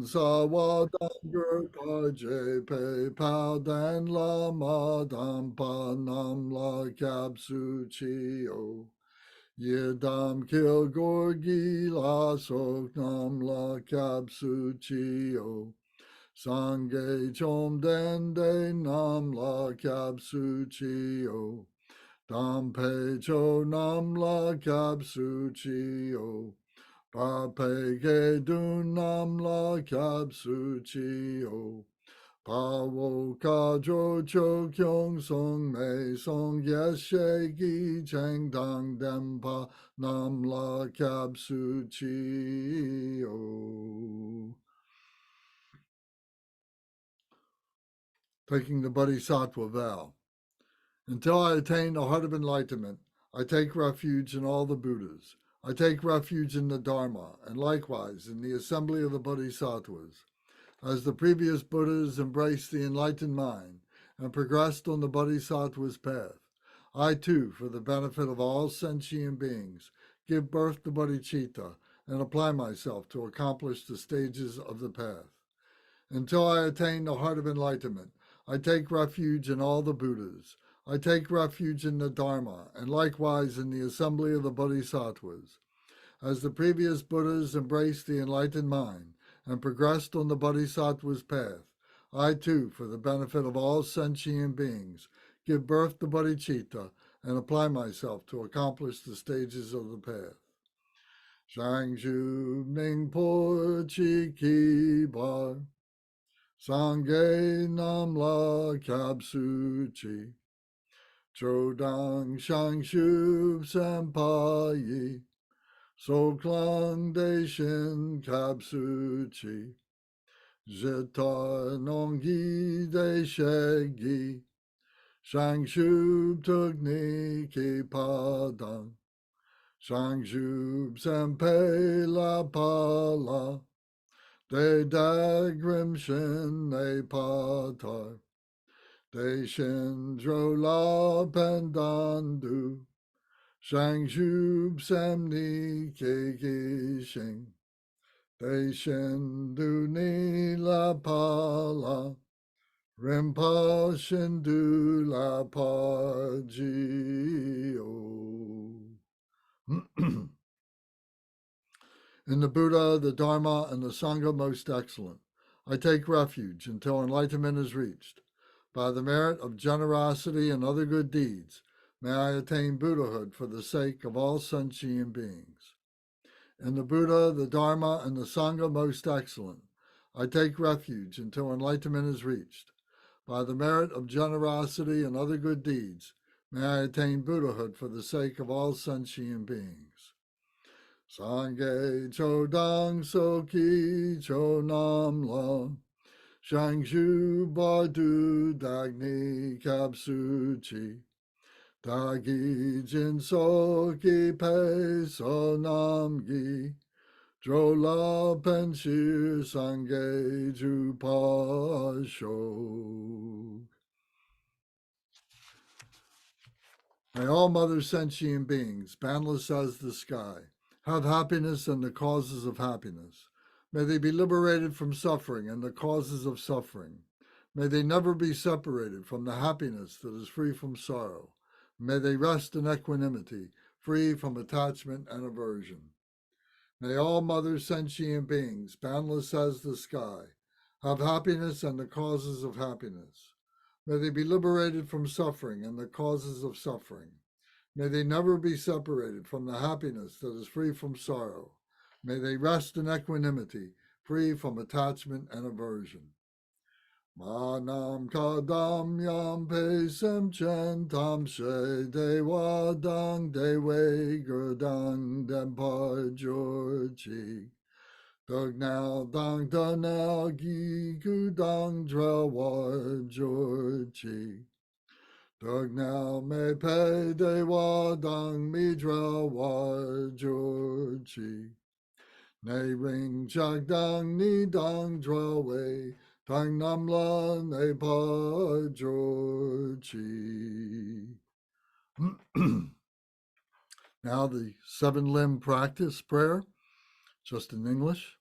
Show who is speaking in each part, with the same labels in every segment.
Speaker 1: sawadam gurpaje pe padan lama dampa nam la kapsu chio. Yedam kil gorgi la sok nam la kapsu chio. Sange chom dende nam la kapsu chio. Dampe cho nam la kapsu chio. Pape ge dunam la kapsu chio. Pawo kajo cho kyong song me song yeshe gi cheng dang dempa nam la kapsu chio. Taking the Bodhisattva vow. Until I attain the heart of enlightenment, I take refuge in all the Buddhas. I take refuge in the Dharma, and likewise in the assembly of the Bodhisattvas. As the previous Buddhas embraced the enlightened mind and progressed on the Bodhisattva's path, I too, for the benefit of all sentient beings, give birth to bodhicitta and apply myself to accomplish the stages of the path. Until I attain the heart of enlightenment, I take refuge in all the Buddhas. I take refuge in the Dharma, and likewise in the assembly of the Bodhisattvas. As the previous Buddhas embraced the enlightened mind and progressed on the Bodhisattva's path, I too, for the benefit of all sentient beings, give birth to bodhicitta and apply myself to accomplish the stages of the path. Shangju Ningpo Chi Ki Bar Sangye Namla Kapsu Chi Chodang Shangshu Senpai Soklang Deshin Kapsu Chi Zeta Nonggi Deshegi Shangshu Tugni Ki Padang Shangshu Senpai La Pala De Dagrim Shin Ne Patar De Shin Dro La Pendandu Shangshu Samni Keki Shing De Shin Du Ni La Pala Rimpa Shindu La Pa In the Buddha, the Dharma, and the Sangha most excellent, I take refuge until enlightenment is reached. By the merit of generosity and other good deeds, may I attain Buddhahood for the sake of all sentient beings. In the Buddha, the Dharma, and the Sangha most excellent, I take refuge until enlightenment is reached. By the merit of generosity and other good deeds, may I attain Buddhahood for the sake of all sentient beings. Sangye Chodang Soki Chonam Shangshu Bardu Dagni Kapsuchi Dagi Jin Soki Pe Sonamgi Drola Penshir Sangye Jupasho. May all mother sentient beings, boundless as the sky, have happiness and the causes of happiness. May they be liberated from suffering and the causes of suffering. May they never be separated from the happiness that is free from sorrow. May they rest in equanimity, free from attachment and aversion. May all mother sentient beings, boundless as the sky, have happiness and the causes of happiness. May they be liberated from suffering and the causes of suffering. May they never be separated from the happiness that is free from sorrow. May they rest in equanimity, free from attachment and aversion. Manam kadam yam pesem chen tam she dewa dang dewe gurdang dempar jorchi. Dug now dang da now gi gu dang dra war jorchi. Dug now me pe de wa dang mi dra war jorchi. Ne ring chak dang ni dang dra wei. Tang nam la ne pa jorchi. Now the 7-limb practice prayer, just in English.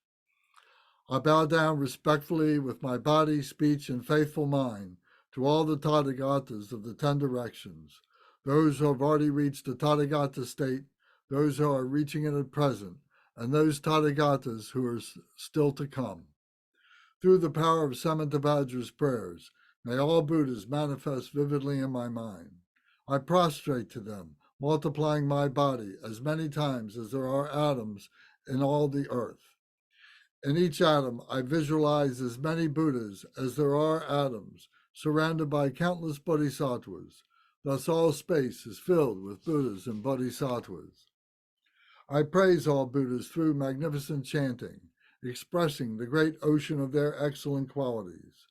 Speaker 1: I bow down respectfully with my body, speech, and faithful mind to all the Tathagatas of the 10 directions, those who have already reached the Tathagata state, those who are reaching it at present, and those Tathagatas who are still to come. Through the power of Samantabhadra's prayers, may all Buddhas manifest vividly in my mind. I prostrate to them, multiplying my body as many times as there are atoms in all the earth. In each atom, I visualize as many Buddhas as there are atoms, surrounded by countless bodhisattvas. Thus, all space is filled with Buddhas and bodhisattvas. I praise all Buddhas through magnificent chanting, expressing the great ocean of their excellent qualities.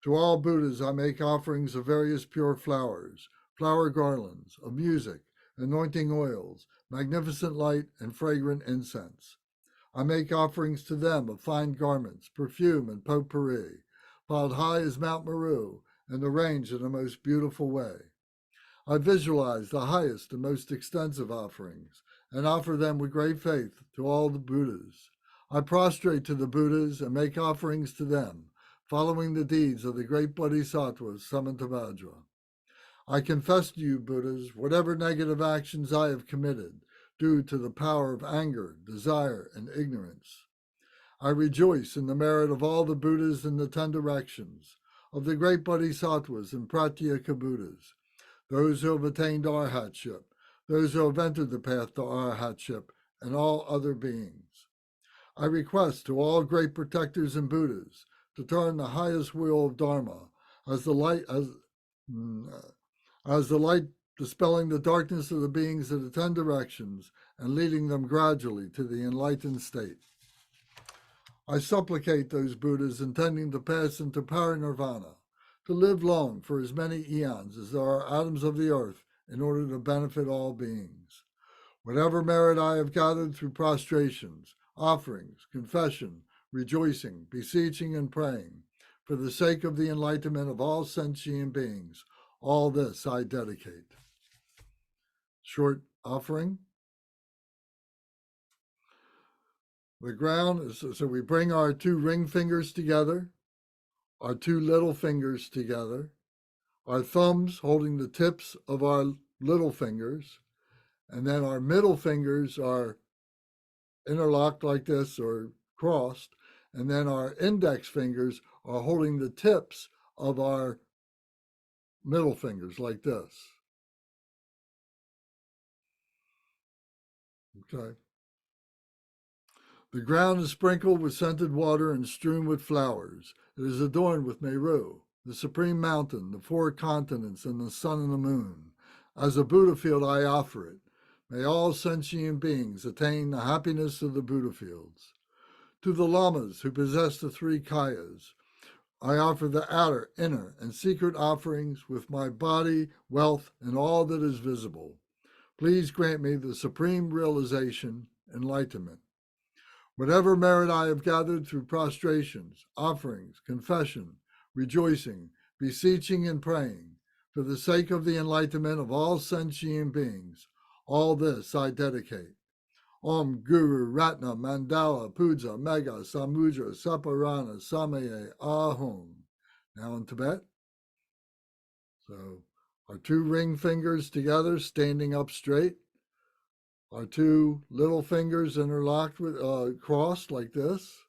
Speaker 1: To all Buddhas, I make offerings of various pure flowers, flower garlands, of music, anointing oils, magnificent light, and fragrant incense. I make offerings to them of fine garments, perfume, and potpourri, piled high as Mount Meru and arranged in a most beautiful way. I visualize the highest and most extensive offerings and offer them with great faith to all the Buddhas. I prostrate to the Buddhas and make offerings to them, following the deeds of the great Bodhisattvas Samantabhadra. I confess to you, Buddhas, whatever negative actions I have committed, due to the power of anger, desire, and ignorance. I rejoice in the merit of all the Buddhas in the 10 directions, of the great Bodhisattvas and Pratyeka Buddhas, those who have attained arhatship, those who have entered the path to arhatship, and all other beings. I request to all great protectors and Buddhas to turn the highest wheel of Dharma as the light dispelling the darkness of the beings of the 10 directions and leading them gradually to the enlightened state. I supplicate those Buddhas intending to pass into parinirvana to live long for as many eons as there are atoms of the earth in order to benefit all beings. Whatever merit I have gathered through prostrations, offerings, confession, rejoicing, beseeching, and praying, for the sake of the enlightenment of all sentient beings, all this I dedicate. Short offering. The ground is, so we bring our 2 ring fingers together, our 2 little fingers together, our thumbs holding the tips of our little fingers, and then our middle fingers are interlocked like this or crossed, and then our index fingers are holding the tips of our middle fingers like this. Okay. The ground is sprinkled with scented water and strewn with flowers. It is adorned with Meru, the supreme mountain, the 4 continents, and the sun and the moon. As a Buddha field, I offer it. May all sentient beings attain the happiness of the Buddha fields. To the lamas who possess the 3 kayas, I offer the outer, inner, and secret offerings with my body, wealth, and all that is visible. Please grant me the supreme realization, enlightenment. Whatever merit I have gathered through prostrations, offerings, confession, rejoicing, beseeching, and praying, for the sake of the enlightenment of all sentient beings, all this I dedicate. Om Guru Ratna Mandala Puja Mega Samudra Saparana Samaye Ahom. Now in Tibet. So our 2 ring fingers together, standing up straight. Our 2 little fingers interlocked with crossed like this.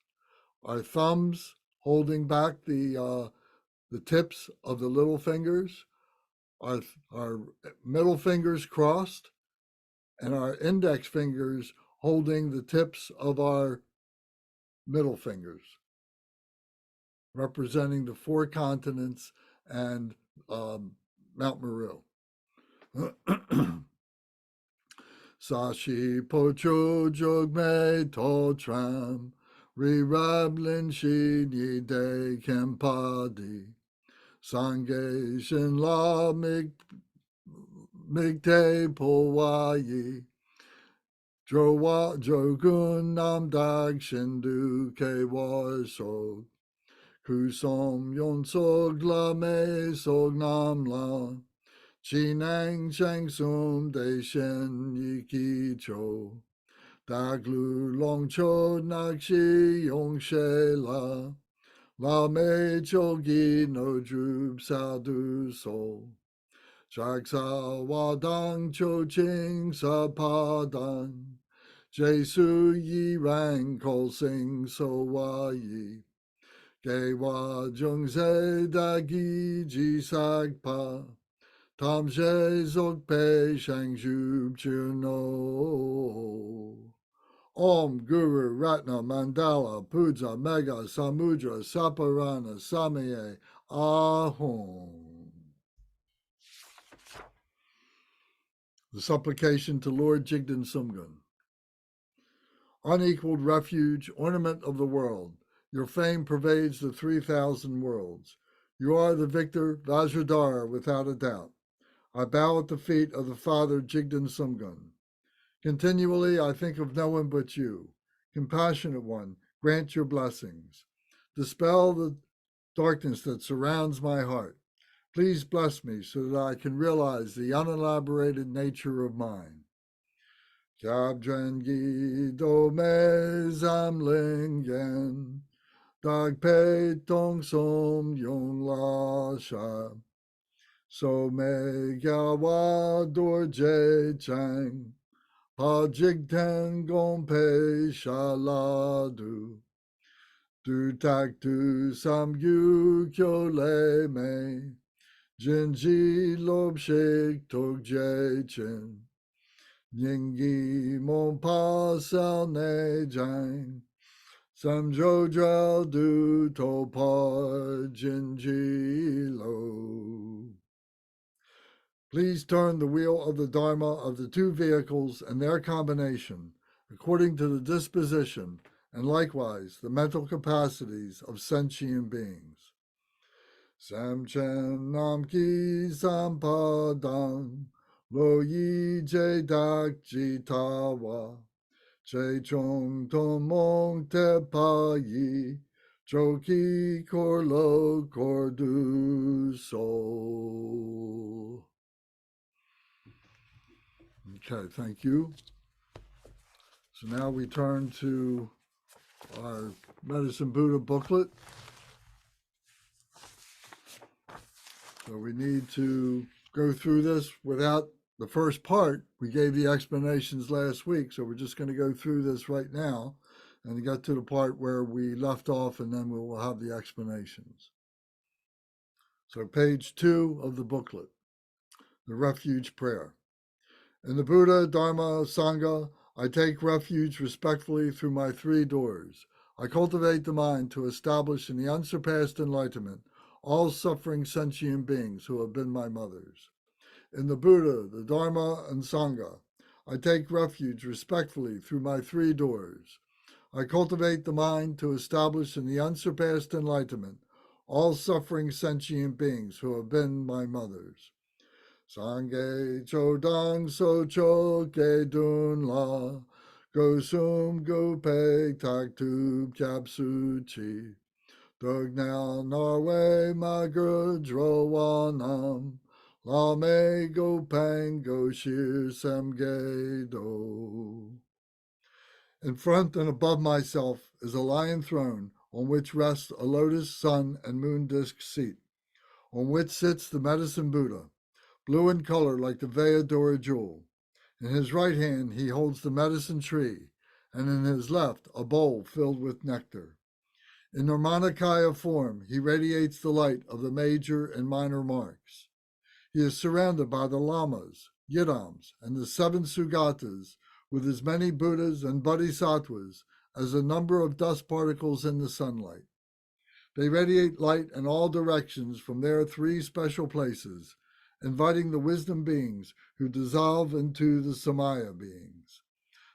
Speaker 1: Our thumbs holding back the tips of the little fingers. Our middle fingers crossed, and our index fingers holding the tips of our middle fingers, representing the 4 continents and Mount Meru. Sashi pocho jogme totram, rirablin shini de kempadi, sange shin la migte powayi, drogun nam dag shindu ke warso, kusom yon sogla me sognam la, Chinang Shang Sum De Shen Yiki Cho Daglu longcho nakshi yongshe la me chogi no drub sadu so. Chaksa wadang cho ching sa padan. Jesu yi rang kol sing so wa yi. Ge wa jung se da gi ji sak pa. Tam she zok pe shang jub chu no. Om Guru Ratna Mandala Puja Mega Samudra Saparana Samaye Ahom. The supplication to Lord Jigdan Sumgun. Unequaled refuge, ornament of the world, your fame pervades the 3,000 worlds. You are the victor, Vajradhara, without a doubt. I bow at the feet of the Father Jigdan Sumgun. Continually I think of no one but you. Compassionate one, grant your blessings. Dispel the darkness that surrounds my heart. Please bless me so that I can realize the unelaborated nature of mine. Kyabdrengi do me zamlingen, dag pe tong som yong la sha. So me gyawa dor je chang, pa jigten gom pe shaladu. Du tak tu sam yu kyo le me, jinji lob shik tok je chin. Yingi mon pa sal ne jang, sam jo dral du to pa jinji lo. Please turn the wheel of the Dharma of the two vehicles and their combination according to the disposition and likewise the mental capacities of sentient beings. Samchen nam ki sampadang lo yi je dak ji tawa che chong tom mong te pa yi choki kor lo kor du so. Okay, thank you. So now we turn to our Medicine Buddha booklet. So we need to go through this without the first part. We gave the explanations last week, so we're just going to go through this right now and get to the part where we left off, and then we will have the explanations. So page 2 of the booklet, the Refuge Prayer. In the Buddha, Dharma, Sangha, I take refuge respectfully through my 3 doors. I cultivate the mind to establish in the unsurpassed enlightenment all suffering sentient beings who have been my mothers. In the Buddha, the Dharma, and Sangha, I take refuge respectfully through my 3 doors. I cultivate the mind to establish in the unsurpassed enlightenment all suffering sentient beings who have been my mothers. Sangye chodang so cho ke dun la, go sum go peg tak tub kyap su chi. Dog now Norway ma gudro wanam, la me go pang go shir sem ge do. In front and above myself is a lion throne on which rests a lotus, sun, and moon disk seat, on which sits the medicine Buddha, blue in color like the Vayadora jewel. In his right hand he holds the medicine tree, and in his left a bowl filled with nectar. In Nirmanakaya form, he radiates the light of the major and minor marks. He is surrounded by the lamas, yidams, and the 7 sugatas, with as many Buddhas and Bodhisattvas as the number of dust particles in the sunlight. They radiate light in all directions from their 3 special places, inviting the wisdom beings who dissolve into the Samaya beings.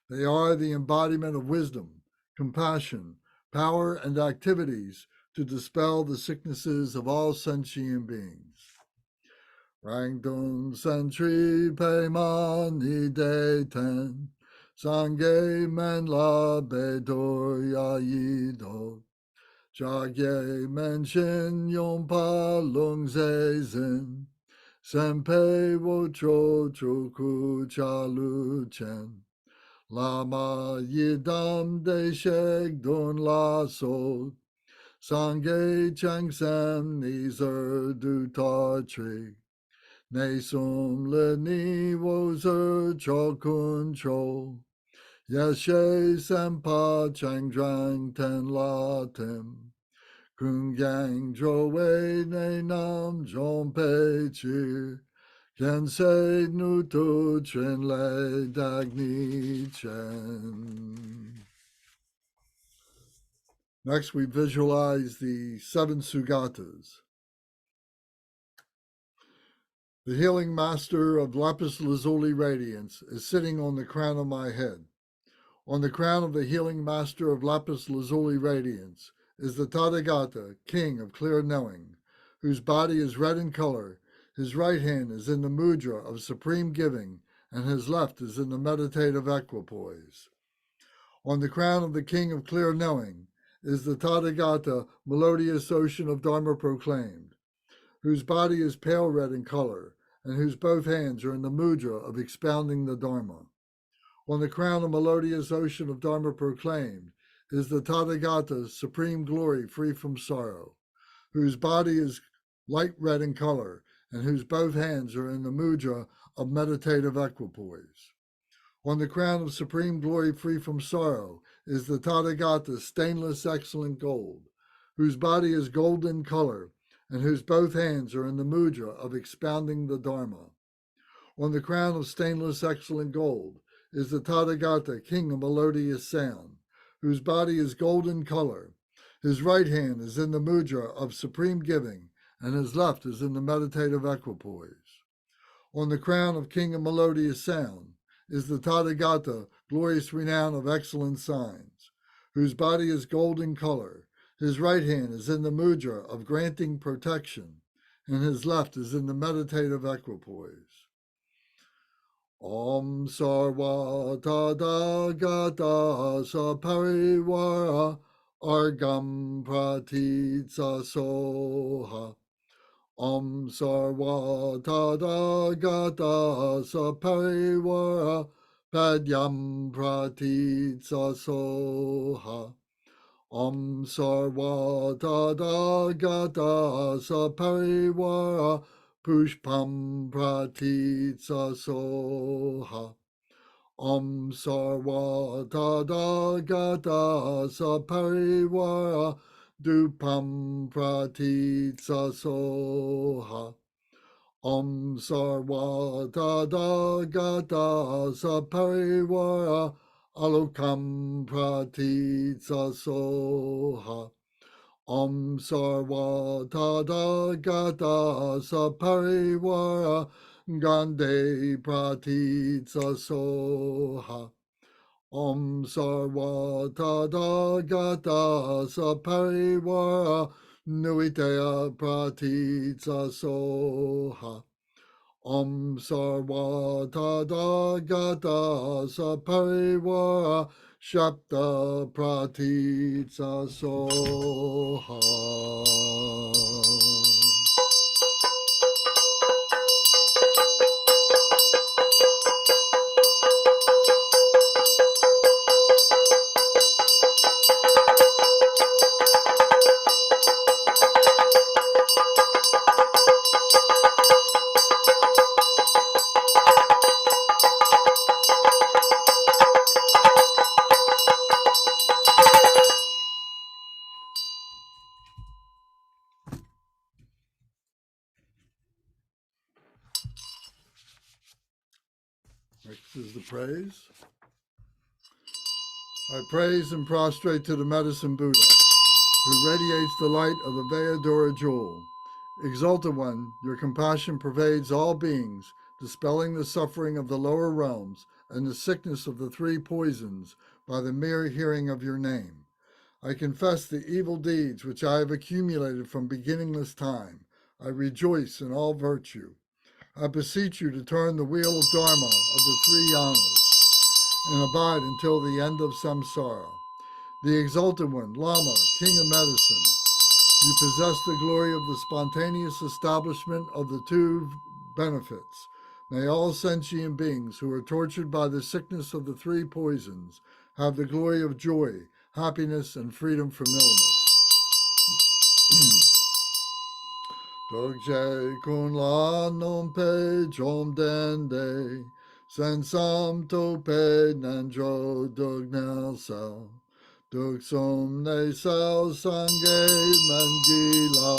Speaker 1: They are the embodiment of wisdom, compassion, power, and activities to dispel the sicknesses of all sentient beings. Rangdung Sentri Peimani Deten, Sangye Men La Bedor Yayido, Jagye Men Shin Yompa Lung Zezin, Senpei Wo Cho Choku Chalu Chen, Lama yidam deshek dun lasot. Sange changsam nizer du tartri. Nesum le ni wozer chokun cho. Yeshe sempa changdrang ten latim. Kungang jowe ne nam jompe chi. Kensei nutu chen le dagni chen. Next, we visualize the 7 Sugatas. The healing master of lapis lazuli radiance is sitting on the crown of my head. On the crown of the healing master of lapis lazuli radiance is the Tathagata, king of clear knowing, whose body is red in color. His right hand is in the mudra of supreme giving, and his left is in the meditative equipoise. On the crown of the king of clear knowing is the Tathagata, melodious ocean of Dharma proclaimed, whose body is pale red in color, and whose both hands are in the mudra of expounding the Dharma. On the crown of melodious ocean of Dharma proclaimed is the Tathagata, supreme glory free from sorrow, whose body is light red in color, and whose both hands are in the mudra of meditative equipoise. On the crown of supreme glory free from sorrow is the Tathagata, stainless excellent gold, whose body is golden color, and whose both hands are in the mudra of expounding the Dharma. On the crown of stainless excellent gold is the Tathagata, king of melodious sound, whose body is golden color. His right hand is in the mudra of supreme giving, and his left is in the meditative equipoise. On the crown of king of melodious sound is the Tathagata, glorious renown of excellent signs, whose body is golden color. His right hand is in the mudra of granting protection, and his left is in the meditative equipoise. Om Sarva Tathagata Saparivara Argam Pratitsa Soha. Om Sarva Tathagata Saparivara Padyam Pratitsa Soha. Om Sarva Tathagata Saparivara Pushpam Pratitsa Soha. Om Sarva Tathagata Saparivara Dupam Pratitsa Soha. Om Sarva Tathagata Saparivara Alokam Pratitsa Soha. Om Sarva Tathagata Saparivara Gande Pratitsa Soha. Om Sarva Tathagata Saparivara Nuitaya Pratitsa Soha. Om Sarva Tathagata Saparivara Shapta Pratitsa Soha. Next is the praise. I praise and prostrate to the medicine Buddha, who radiates the light of the Veladora jewel. Exalted One, your compassion pervades all beings, dispelling the suffering of the lower realms and the sickness of the 3 poisons by the mere hearing of your name. I confess the evil deeds which I have accumulated from beginningless time. I rejoice in all virtue. I beseech you to turn the wheel of Dharma of the 3 yanas and abide until the end of samsara. The Exalted One, Lama, King of Medicine, you possess the glory of the spontaneous establishment of the 2 benefits, May all sentient beings who are tortured by the sickness of the three poisons have the glory of joy, happiness, and freedom from illness. Dogje kun la non pe jom dende, sensam to pe nanjo dog nelsa, dog som ne sal sange mangila,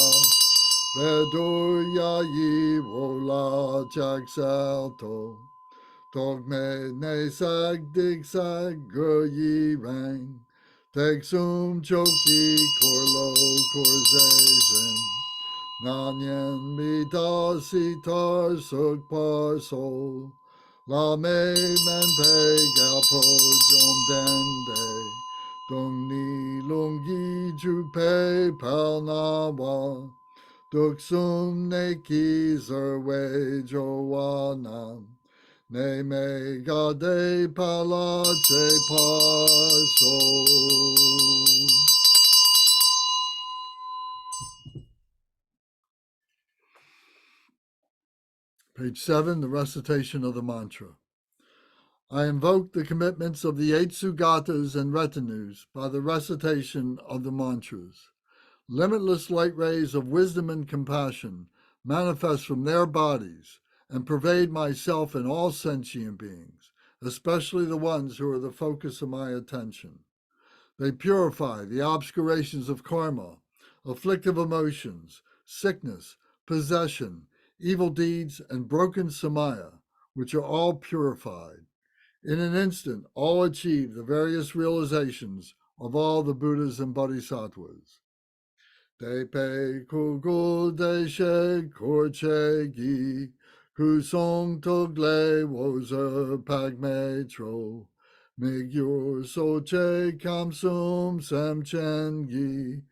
Speaker 1: vedur ya yi wola jak salto, dog me ne sag dig sag gur yi rang, teg sum choki korlo korzation. Nanyan mi da si tar suk par sol, la me men pe gapo jom dende, dong ni lungi ju pe pal na wa, duk sum ne ki zer we jo wa nam, ne me ga de pala che par sol. Page 7, the recitation of the mantra. I invoke the commitments of the 8 Sugatas and retinues by the recitation of the mantras. Limitless light rays of wisdom and compassion manifest from their bodies and pervade myself and all sentient beings, especially the ones who are the focus of my attention. They purify the obscurations of karma, afflictive emotions, sickness, possession, evil deeds, and broken samaya, which are all purified. In an instant, all achieve the various realizations of all the Buddhas and Bodhisattvas. Tepe kugul deshe korche gi, kusong togle wozer pagmetro, migyur soche kamsum samchen gi,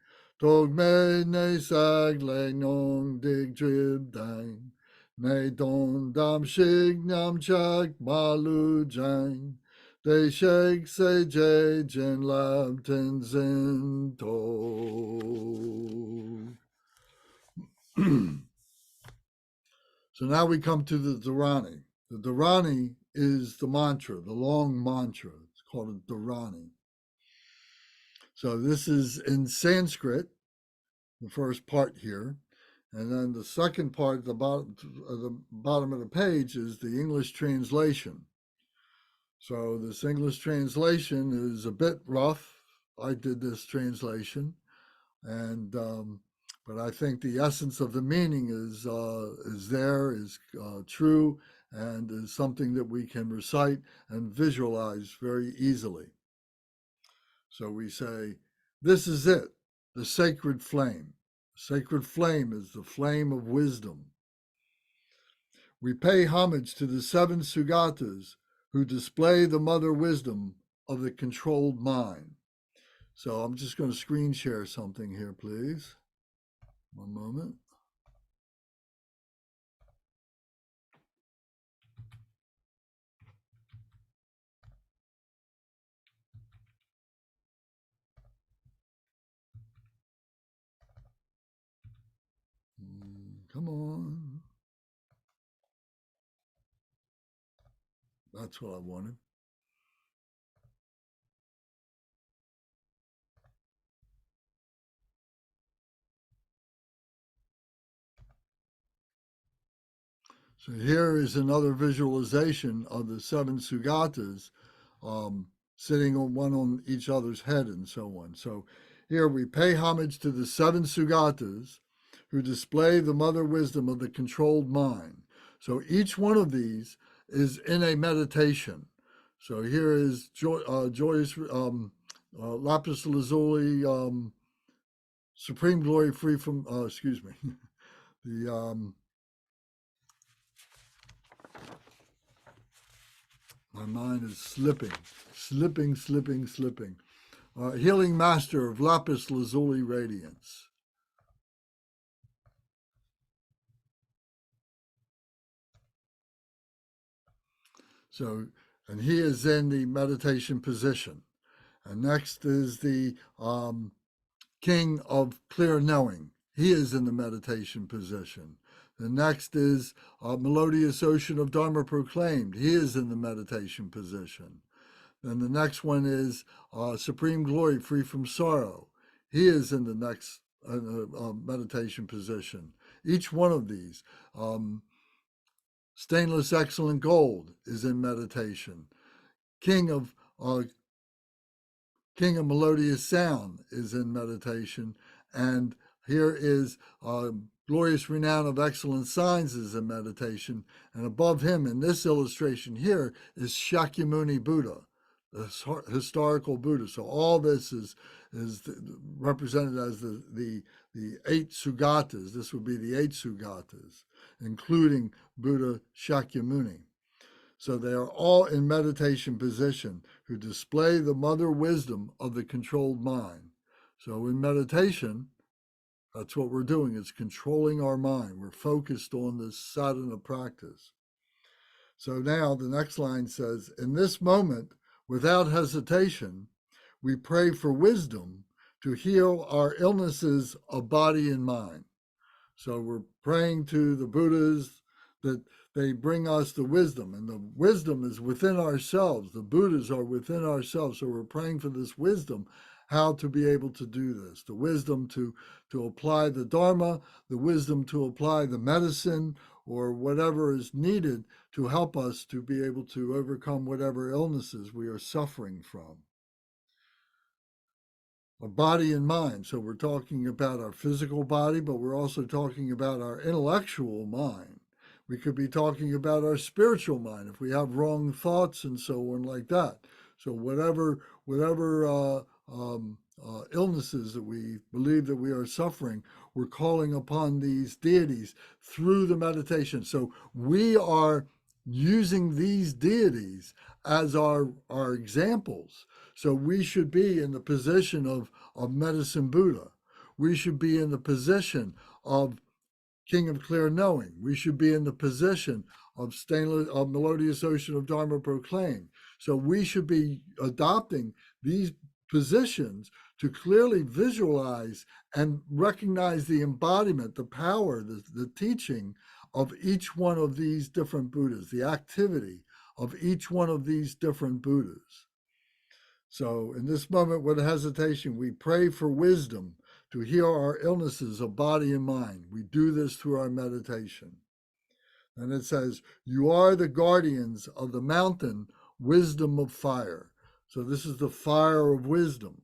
Speaker 1: togme ne sagle nong dig drib dang, ne don dam shig nam chak malu jang, de shake se je jen lab ten zin to. So now we come to the Dharani. The Dharani is the mantra, the long mantra. It's called a Dharani. So this is in Sanskrit, the first part here. And then the second part, the bottom of the page, is the English translation. So this English translation is a bit rough. I did this translation, and but I think the essence of the meaning is true, and is something that we can recite and visualize very easily. So we say, "This is it, the sacred flame. Sacred flame is the flame of wisdom. We pay homage to the 7 Sugatas who display the mother wisdom of the controlled mind." So I'm just going to screen share something here, please. One moment. Come on. That's what I wanted. So here is another visualization of the 7 Sugatas sitting on one on each other's head and so on. So here we pay homage to the 7 Sugatas who display the mother wisdom of the controlled mind. So each one of these is in a meditation. So here is Joyce Lapis Lazuli, Supreme Glory Free from, excuse me, the my mind is slipping. Healing Master of Lapis Lazuli Radiance. So, and he is in the meditation position. And next is the King of Clear Knowing. He is in the meditation position. The next is melodious ocean of Dharma proclaimed. He is in the meditation position. Then the next one is supreme glory free from sorrow. He is in the next meditation position. Each one of these. Stainless excellent gold is in meditation. King of melodious sound is in meditation. And here is glorious renown of excellent signs is in meditation. And above him in this illustration here is Shakyamuni Buddha, the historical Buddha. So all this is represented as the 8 Sugatas. This would be the 8 Sugatas, including Buddha Shakyamuni. So they are all in meditation position who display the mother wisdom of the controlled mind. So in meditation, that's what we're doing. It's controlling our mind. We're focused on this sadhana practice. So now the next line says, in this moment, without hesitation, we pray for wisdom to heal our illnesses of body and mind. So we're praying to the Buddhas that they bring us the wisdom, and the wisdom is within ourselves. The Buddhas are within ourselves. So we're praying for this wisdom, how to be able to do this, the wisdom to apply the Dharma, the wisdom to apply the medicine or whatever is needed to help us to be able to overcome whatever illnesses we are suffering from. A body and mind. So we're talking about our physical body, but we're also talking about our intellectual mind. We could be talking about our spiritual mind if we have wrong thoughts and so on like that. So whatever illnesses that we believe that we are suffering, we're calling upon these deities through the meditation. So we are using these deities as our examples. So we should be in the position of Medicine Buddha. We should be in the position of King of Clear Knowing. We should be in the position of Melodious Ocean of Dharma proclaimed. So we should be adopting these positions to clearly visualize and recognize the embodiment, the power, the teaching of each one of these different Buddhas, the activity of each one of these different Buddhas. So in this moment with hesitation, we pray for wisdom to heal our illnesses of body and mind. We do this through our meditation. And it says, you are the guardians of the mountain, wisdom of fire. So this is the fire of wisdom.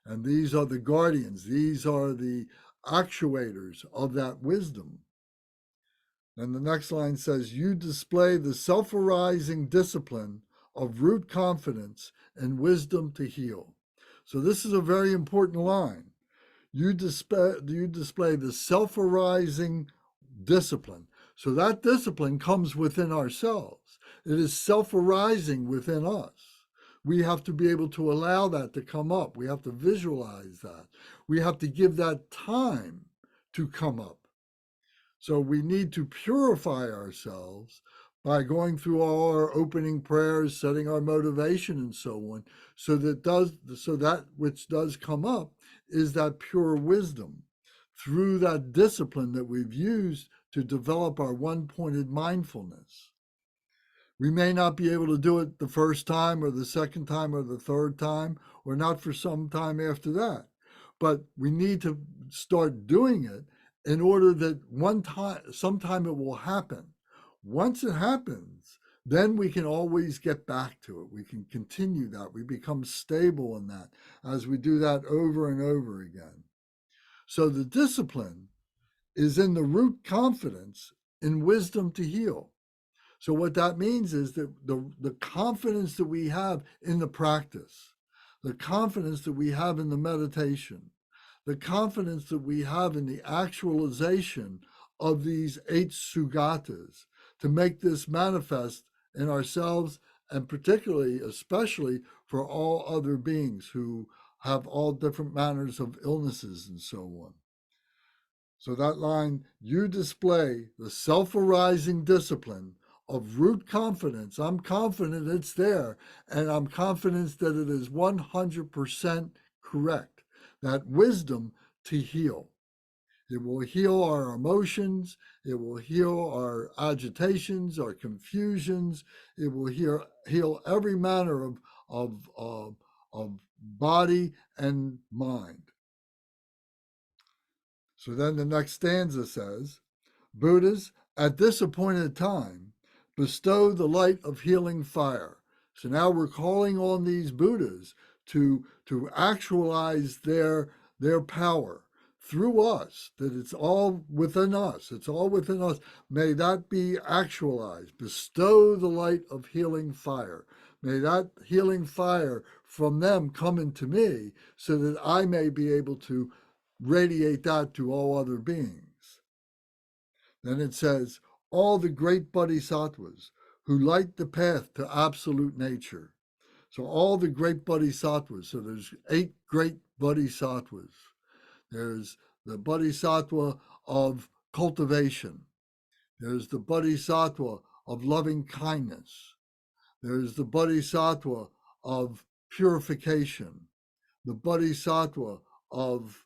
Speaker 1: And these are the guardians. These are the actuators of that wisdom. And the next line says, you display the self-arising discipline of root confidence and wisdom to heal. So this is a very important line. You display the self-arising discipline. So that discipline comes within ourselves. It is self-arising within us. We have to be able to allow that to come up. We have to visualize that. We have to give that time to come up. So we need to purify ourselves by going through all our opening prayers, setting our motivation and so on, so that which does come up is that pure wisdom through that discipline that we've used to develop our one-pointed mindfulness. We may not be able to do it the first time or the second time or the third time, or not for some time after that. But we need to start doing it in order that sometime it will happen. Once it happens, then we can always get back to it. We can continue that. We become stable in that as we do that over and over again. So the discipline is in the root confidence in wisdom to heal. So what that means is that the confidence that we have in the practice, the confidence that we have in the meditation, the confidence that we have in the actualization of these 8 sugatas to make this manifest in ourselves, and particularly, especially for all other beings who have all different manners of illnesses and so on. So that line, you display the self-arising discipline of root confidence. I'm confident it's there, and I'm confident that it is 100% correct. That wisdom to heal. It will heal our emotions. It will heal our agitations, our confusions. It will heal every manner of body and mind. So then the next stanza says, Buddhas, at this appointed time, bestow the light of healing fire. So now we're calling on these Buddhas to actualize their power through us, that it's all within us. It's all within us. May that be actualized. Bestow the light of healing fire. May that healing fire from them come into me so that I may be able to radiate that to all other beings. Then it says, all the great bodhisattvas who light the path to absolute nature. So all the great bodhisattvas, so there's 8 great bodhisattvas. There's the bodhisattva of cultivation. There's the bodhisattva of loving kindness. There's the bodhisattva of purification. The bodhisattva of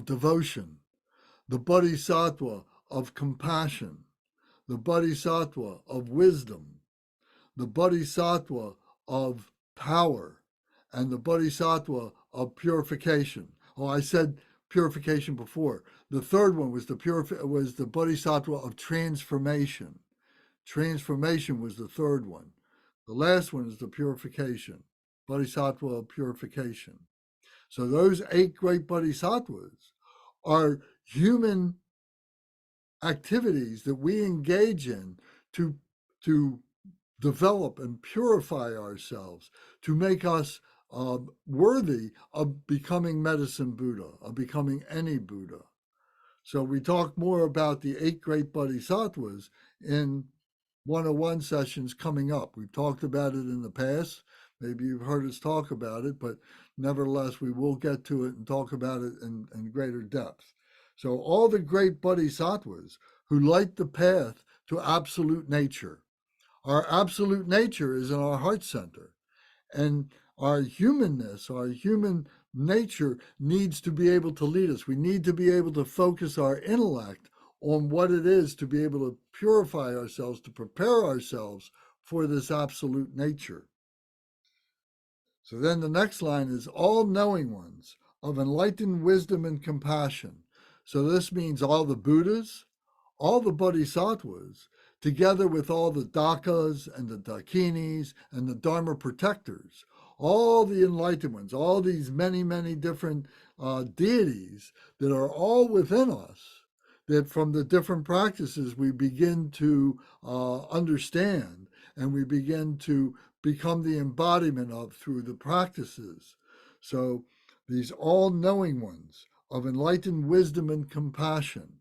Speaker 1: devotion. The bodhisattva of compassion. The bodhisattva of wisdom. The bodhisattva of power, and the bodhisattva of purification. Oh, I said purification before. The third one was the bodhisattva of transformation. Transformation was the third one. The last one is the purification, bodhisattva of purification. So those 8 great bodhisattvas are human activities that we engage in to develop and purify ourselves, to make us worthy of becoming medicine Buddha, of becoming any Buddha. So we talk more about the 8 great bodhisattvas in 101 sessions coming up. We've talked about it in the past. Maybe you've heard us talk about it, but nevertheless, we will get to it and talk about it in greater depth. So all the great bodhisattvas who light the path to absolute nature. Our absolute nature is in our heart center. And our humanness, our human nature needs to be able to lead us. We need to be able to focus our intellect on what it is to be able to purify ourselves, to prepare ourselves for this absolute nature. So then the next line is all knowing ones of enlightened wisdom and compassion. So this means all the Buddhas, all the bodhisattvas, together with all the Dakas and the Dakinis and the Dharma protectors, all the enlightened ones, all these many, many different deities that are all within us, that from the different practices we begin to understand and we begin to become the embodiment of through the practices. So these all-knowing ones of enlightened wisdom and compassion.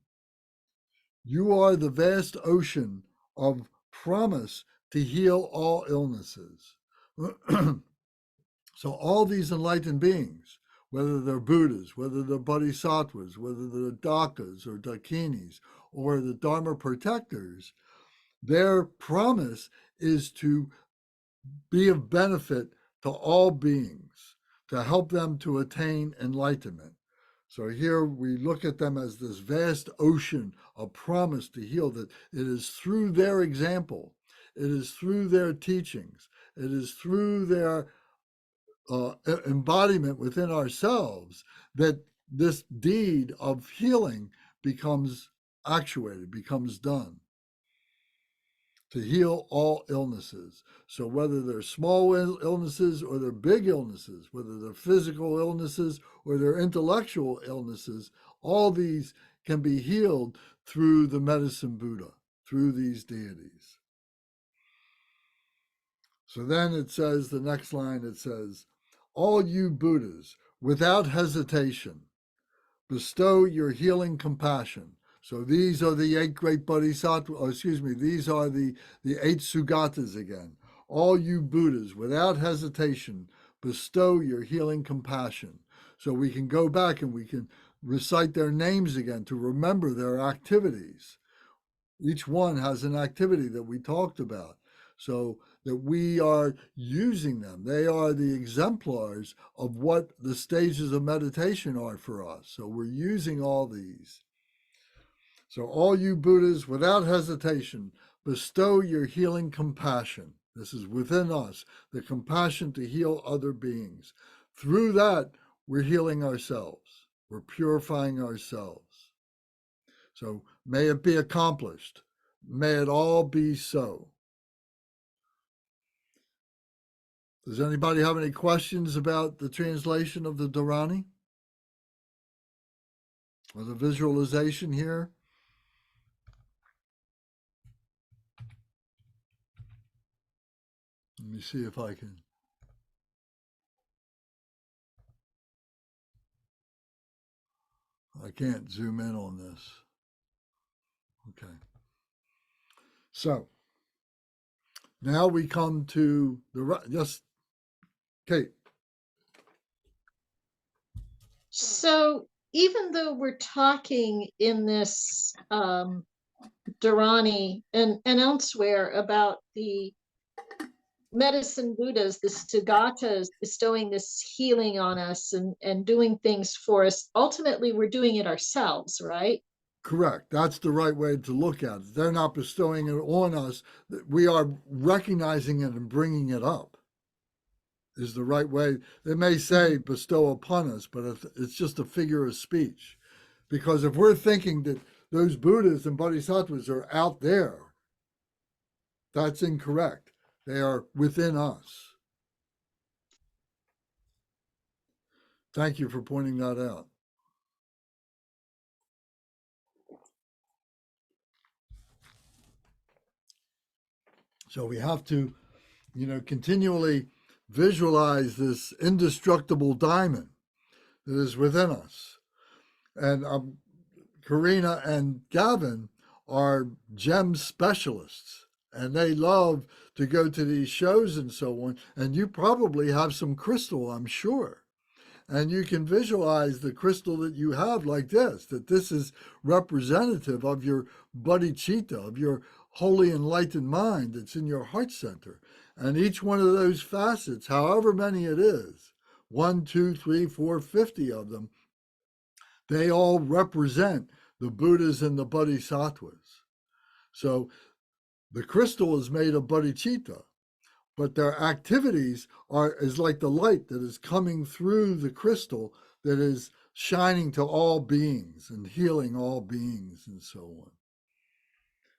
Speaker 1: You are the vast ocean of promise to heal all illnesses. So all these enlightened beings, whether they're Buddhas, whether they're bodhisattvas, whether they're Dakas or Dakinis, or the Dharma protectors, their promise is to be of benefit to all beings, to help them to attain enlightenment. So here we look at them as this vast ocean of promise to heal, that it is through their example, it is through their teachings, it is through their embodiment within ourselves that this deed of healing becomes actuated, becomes done. To heal all illnesses. So whether they're small illnesses or they're big illnesses, whether they're physical illnesses or they're intellectual illnesses, all these can be healed through the medicine Buddha, through these deities. So then it says, the next line, it says, all you Buddhas, without hesitation, bestow your healing compassion. So these are the 8 great bodhisattvas, these are the 8 Sugatas again. All you Buddhas, without hesitation, bestow your healing compassion. So we can go back and we can recite their names again to remember their activities. Each one has an activity that we talked about. So that we are using them. They are the exemplars of what the stages of meditation are for us. So we're using all these. So, all you Buddhas, without hesitation, bestow your healing compassion. This is within us, the compassion to heal other beings. Through that, we're healing ourselves, we're purifying ourselves. So, may it be accomplished. May it all be so. Does anybody have any questions about the translation of the Dharani? Or the visualization here? Let me see if I can. I can't zoom in on this. Okay. So now we come to the yes, Kate.
Speaker 2: So even though we're talking in this Dharani and elsewhere about the medicine Buddhas, the Sthagatas, bestowing this healing on us and doing things for us, ultimately we're doing it ourselves, right?
Speaker 1: Correct. That's the right way to look at it. They're not bestowing it on us. We are recognizing it and bringing it up is the right way. They may say bestow upon us, but it's just a figure of speech. Because if we're thinking that those Buddhas and Bodhisattvas are out there, that's incorrect. They are within us. Thank you for pointing that out. So we have to, continually visualize this indestructible diamond that is within us. And Karina and Gavin are gem specialists, and they love to go to these shows and so on. And you probably have some crystal, I'm sure. And you can visualize the crystal that you have like this, that this is representative of your bodhicitta, of your holy enlightened mind that's in your heart center. And each one of those facets, however many it is, 1, 2, 3, 4, 50 of them, they all represent the Buddhas and the Bodhisattvas. So the crystal is made of bodhicitta, but their activities is like the light that is coming through the crystal that is shining to all beings and healing all beings and so on.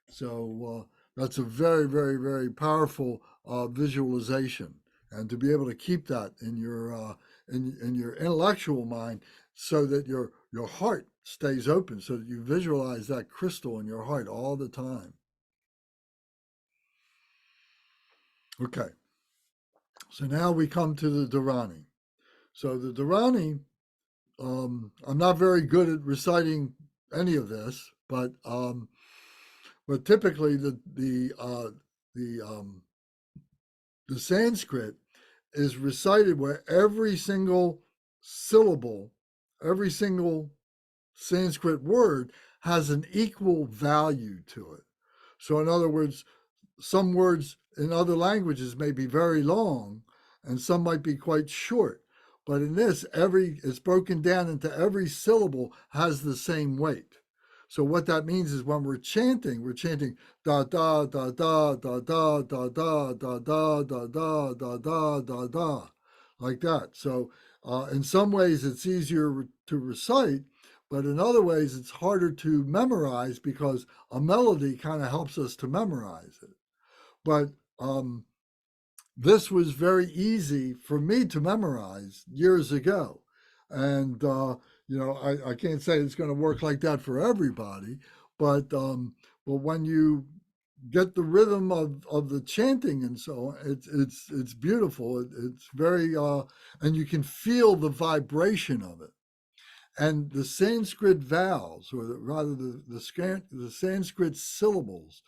Speaker 1: So that's a very, very, very powerful visualization, and to be able to keep that in your in your intellectual mind, so that your heart stays open, so that you visualize that crystal in your heart all the time. Okay. So now we come to the Dharani. So the Dharani, I'm not very good at reciting any of this, but typically the Sanskrit is recited where every single syllable, every single Sanskrit word has an equal value to it. So in other words, some words in other languages may be very long and some might be quite short. But in this, it's broken down into every syllable has the same weight. So what that means is when we're chanting da da da da da da da da da da da da da da da da, like that. So in some ways it's easier to recite, but in other ways it's harder to memorize because a melody kind of helps us to memorize it. But this was very easy for me to memorize years ago. And, I can't say it's going to work like that for everybody, but when you get the rhythm of the chanting and so on, it's beautiful. It's very, and you can feel the vibration of it. And the Sanskrit vowels, or rather the Sanskrit syllables,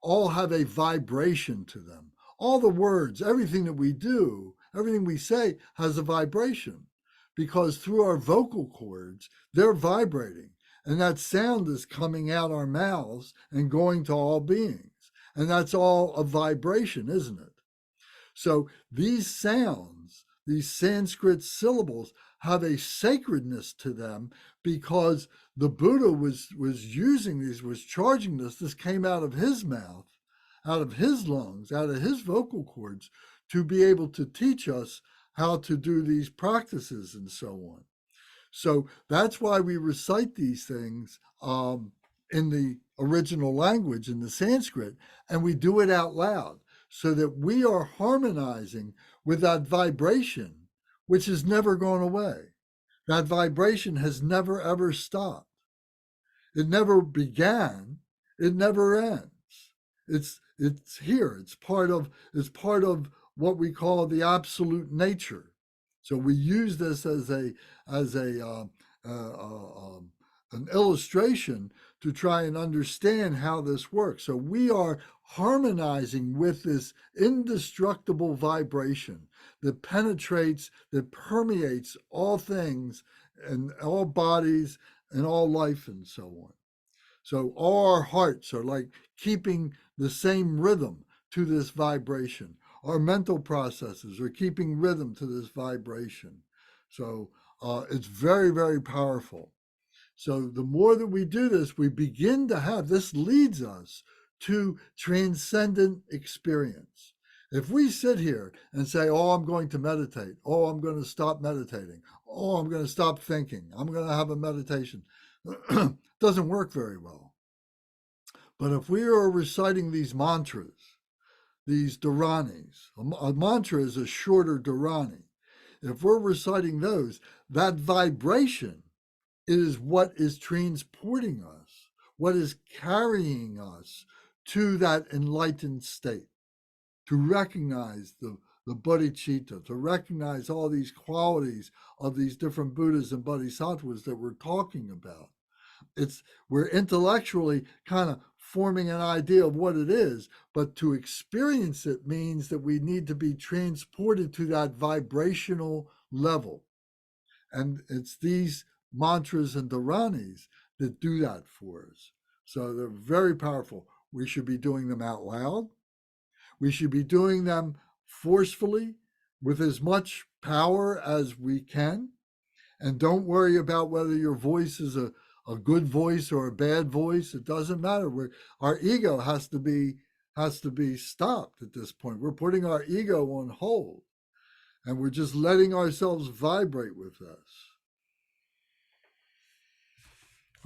Speaker 1: all have a vibration to them. All the words, everything that we do, everything we say has a vibration, because through our vocal cords, they're vibrating. And that sound is coming out our mouths and going to all beings. And that's all a vibration, isn't it? So these sounds, these Sanskrit syllables, have a sacredness to them because the Buddha was using these, was charging this. This came out of his mouth, out of his lungs, out of his vocal cords, to be able to teach us how to do these practices and so on. So that's why we recite these things in the original language, in the Sanskrit, and we do it out loud so that we are harmonizing with that vibration, which has never gone away. That vibration has never, ever stopped. It never began. It never ends. It's here. It's part of what we call the absolute nature. So we use this as an illustration to try and understand how this works. So we are harmonizing with this indestructible vibration that penetrates, that permeates all things and all bodies and all life and so on. So all our hearts are like keeping the same rhythm to this vibration. Our mental processes are keeping rhythm to this vibration. So it's very, very powerful. So the more that we do this, we begin to have, this leads us to transcendent experience. If we sit here and say, oh, I'm going to meditate, oh, I'm going to stop meditating, oh, I'm going to stop thinking, I'm going to have a meditation, doesn't work very well. But if we are reciting these mantras, these dharanis, a mantra is a shorter dharani. If we're reciting those, that vibration is what is transporting us, what is carrying us to that enlightened state, to recognize the bodhicitta, to recognize all these qualities of these different Buddhas and Bodhisattvas that we're talking about. We're intellectually kind of forming an idea of what it is, but to experience it means that we need to be transported to that vibrational level. And it's these mantras and dharanis that do that for us. So they're very powerful. We should be doing them out loud. We should be doing them forcefully with as much power as we can. And don't worry about whether your voice is a good voice or a bad voice. It doesn't matter. Our ego has to be stopped at this point. We're putting our ego on hold, and we're just letting ourselves vibrate with this.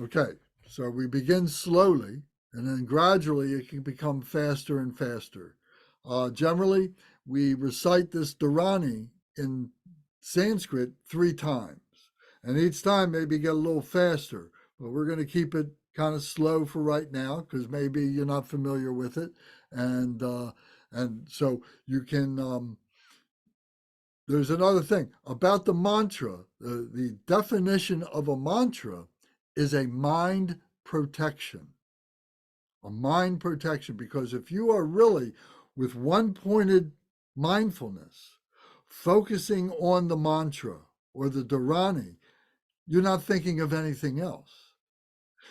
Speaker 1: Okay, so we begin slowly, and then gradually it can become faster and faster. Generally, we recite this dharani in Sanskrit 3 times, and each time maybe get a little faster, but we're going to keep it kind of slow for right now because maybe you're not familiar with it, and so you can. There's another thing about the mantra. The definition of a mantra is a mind protection. A mind protection, because if you are really with one pointed mindfulness, focusing on the mantra or the dharani, you're not thinking of anything else.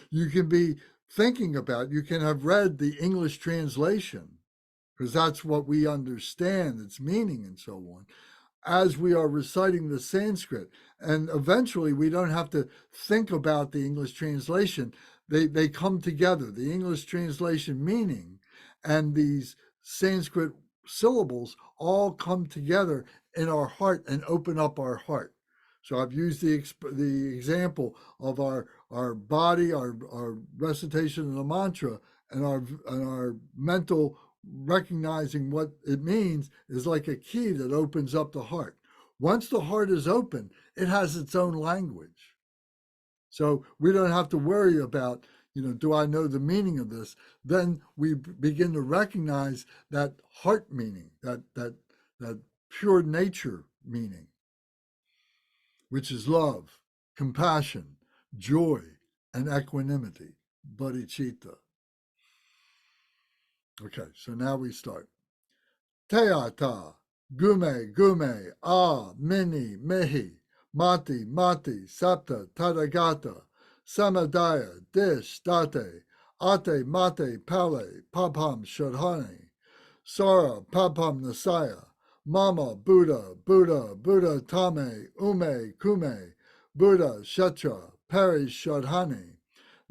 Speaker 1: You can be thinking about, you can have read the English translation, because that's what we understand, its meaning and so on, as we are reciting the Sanskrit. And eventually we don't have to think about the English translation. They come together, the English translation meaning and these Sanskrit syllables all come together in our heart and open up our heart. So I've used the example of our body, our recitation of the mantra, and our mental recognizing what it means is like a key that opens up the heart. Once the heart is open, it has its own language. So we don't have to worry about, do I know the meaning of this? Then we begin to recognize that heart meaning, that pure nature meaning, which is love, compassion, joy, and equanimity, bodhicitta. Okay, so now we start. Teata, gume, mini, mehi, mati, sapta, tadagata, samadaya, dish, date, ate, mate, pale, papam, shadhane, sara, papam, nasaya, Mama, Buddha, Buddha, Buddha, Tame, Ume, Kume, Buddha, Kshetra, Peri, Shodhani,